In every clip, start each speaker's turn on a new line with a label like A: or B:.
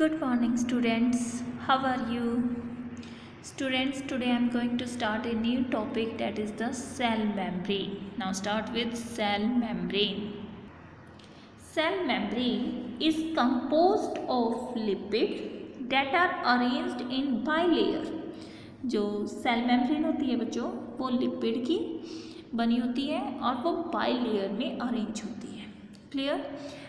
A: Good morning, students. How are you? Students, today I am going to start a new topic, that is the cell membrane. Now start with cell membrane. Cell membrane is composed of lipid that are arranged in bilayer. जो cell membrane होती है बच्चों, वो lipid की बनी होती है और वो बाइलेयर में अरेंज होती है. Clear?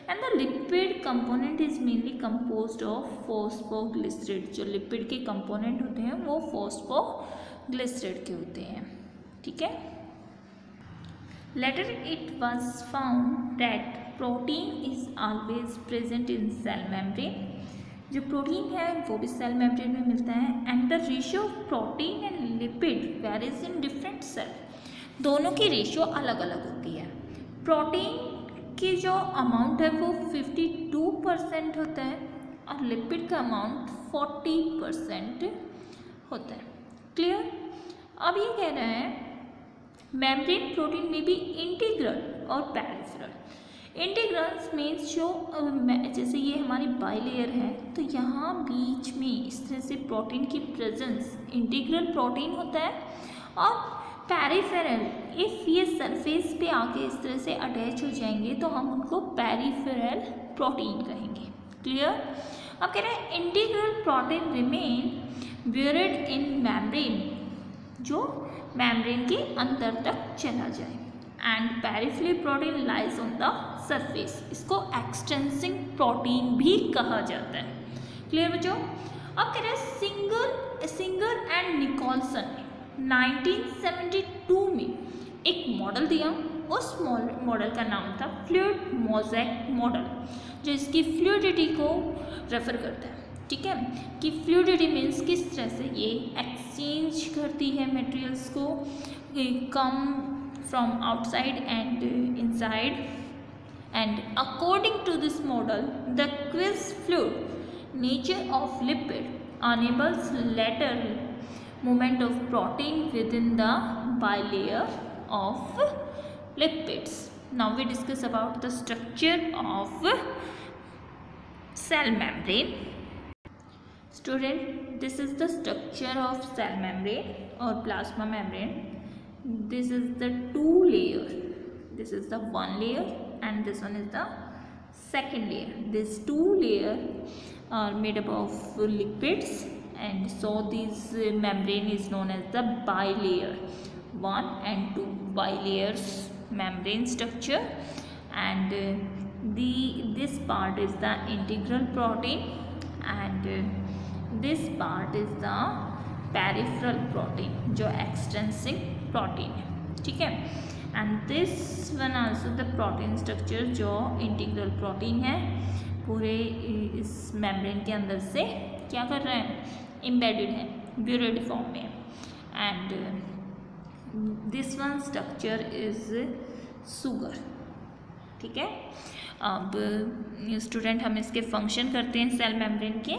A: And the lipid component is mainly composed of phosphoglyceride. जो लिपिड के कंपोनेंट होते हैं वो फॉस्फोग्लिसराइड के होते हैं. ठीक है. Later it was found that protein is always present in cell membrane. जो प्रोटीन है वो भी सेल मेम्ब्रेन में मिलता है. And the ratio of protein and lipid varies in different cell. दोनों की रेशियो अलग अलग होती है. प्रोटीन की जो अमाउंट है वो 52% होता है और लिपिड का अमाउंट 40% होता है. क्लियर? अब ये कह रहा है मेम्ब्रेन प्रोटीन में भी इंटीग्रल और पेरिफेरल. इंटीग्रल्स मीन्स जो जैसे ये हमारी बाइलेयर है तो यहाँ बीच में इस तरह से प्रोटीन की प्रेजेंस इंटीग्रल प्रोटीन होता है. और पेरिफेरल, इफ़ ये सरफेस पे आके इस तरह से अटैच हो जाएंगे तो हम उनको पेरिफेरल प्रोटीन कहेंगे. क्लियर? अब कह रहे हैं इंटीग्रल प्रोटीन रिमेन ब्यूरिड इन मेम्ब्रेन, जो मेम्ब्रेन के अंदर तक चला जाए. And peripheral protein lies on the surface. इसको एक्सटेंसिंग प्रोटीन भी कहा जाता है. क्लियर बच्चों? अब कह रहे हैं सिंगर एंड निकोलसन 1972 में एक मॉडल दिया. उस मॉडल का नाम था फ्लूइड मोज़ेक मॉडल, जो इसकी फ्लूइडिटी को रेफर करता है. ठीक है, कि फ्लूइडिटी मीन्स किस तरह से ये एक्सचेंज करती है मटेरियल्स को, come from outside and inside. And according to this model the quasi fluid nature of lipid enables later movement of protein within the bilayer of lipids. Now we discuss about the structure of cell membrane. Student, this is the structure of cell membrane or plasma membrane. This is the two layer. This is the one layer and this one is the second layer. These two layer are made up of lipids, and so this membrane is known as the bilayer. 1 and 2 bilayers membrane structure. And this part is the integral protein and this part is the peripheral protein, जो extrinsic protein है. ठीक है. and this one also the protein structure, जो integral protein है, पूरे इस membrane के अंदर से क्या कर रहा है, एम्बेडेड है, ब्यूरेड फॉर्म में. And this one structure is sugar. ठीक है. अब स्टूडेंट हम इसके फंक्शन करते हैं सेल मेम्ब्रेन के.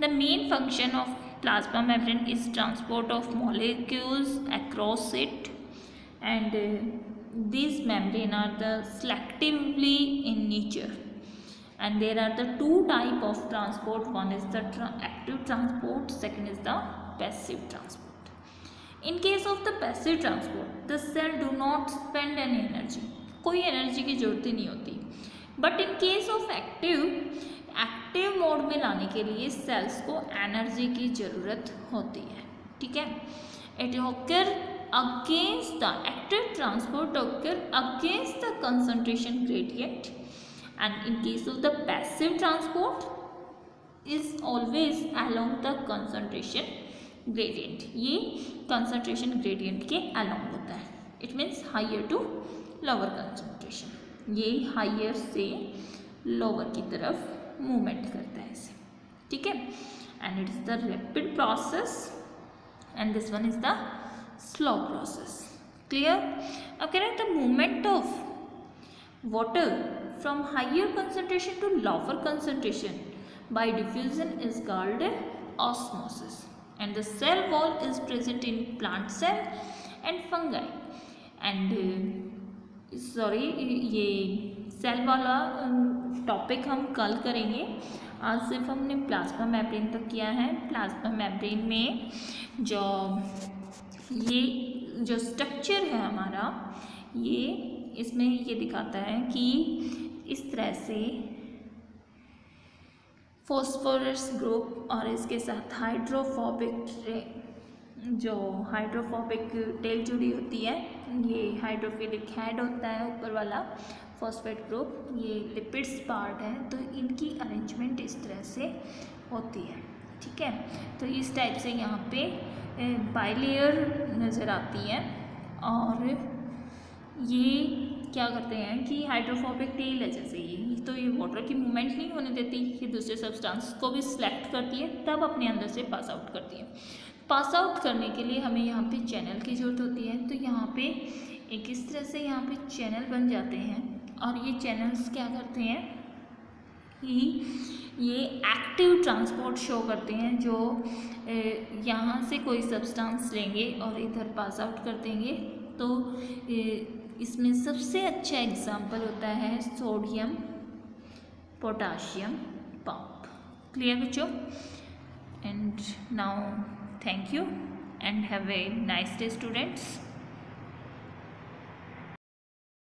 A: The main function of plasma membrane is transport of molecules across it. And these membrane are the selectively in nature, and there are the two type of transport. One is the active transport, second is the passive transport. In case of the passive transport, the cell do not spend any energy. कोई energy की जरूरत ही नहीं होती. But in case of active mode में लाने के लिए sales को एनर्जी की ज़रूरत होती है. ठीक है. It occur against the active transport occur against the concentration gradient, and in case of the passive transport is always along the concentration gradient. ये concentration gradient के along होता है. It means higher to lower concentration. ये higher से lower की तरफ movement करता है इसे. ठीक है. and it is the rapid process and this one is the slow process. Clear? अब कह रहे हैं the movement of water from higher concentration to lower concentration by diffusion is called osmosis. And the cell wall is present in plant cell and fungi. And ये cell वाला topic हम कल करेंगे। आज सिर्फ हमने प्लाज्मा मेम्ब्रेन तक किया है। प्लाज्मा मेम्ब्रेन में जो स्ट्रक्चर है हमारा, ये इसमें ये दिखाता है कि इस तरह से फॉस्फोरस ग्रुप और इसके साथ हाइड्रोफोबिक टेल जुड़ी होती है। ये हाइड्रोफिलिक हेड होता है ऊपर वाला फॉस्फेट ग्रुप, ये लिपिड्स पार्ट है। तो इनकी अरेंजमेंट इस तरह से होती है, ठीक है। तो इस टाइप से यहाँ पे बाइलेयर नज़र आती है। और ये क्या करते हैं कि हाइड्रोफोबिक टेल है जैसे ये, तो ये वाटर की मूवमेंट नहीं होने देती, ये दूसरे सब्सटेंस को भी सिलेक्ट करती है, तब अपने अंदर से पास आउट करती है। पास आउट करने के लिए हमें यहाँ पे चैनल की ज़रूरत होती है। तो यहाँ पे एक इस तरह से यहाँ पे चैनल बन जाते हैं और ये चैनल्स क्या करते हैं कि ये एक्टिव ट्रांसपोर्ट शो करते हैं, जो यहाँ से कोई सब्सटेंस लेंगे और इधर पास आउट कर देंगे। तो इसमें सबसे अच्छा एग्जाम्पल होता है सोडियम पोटाशियम पंप। क्लियर बच्चों? And now thank you and have a nice day students.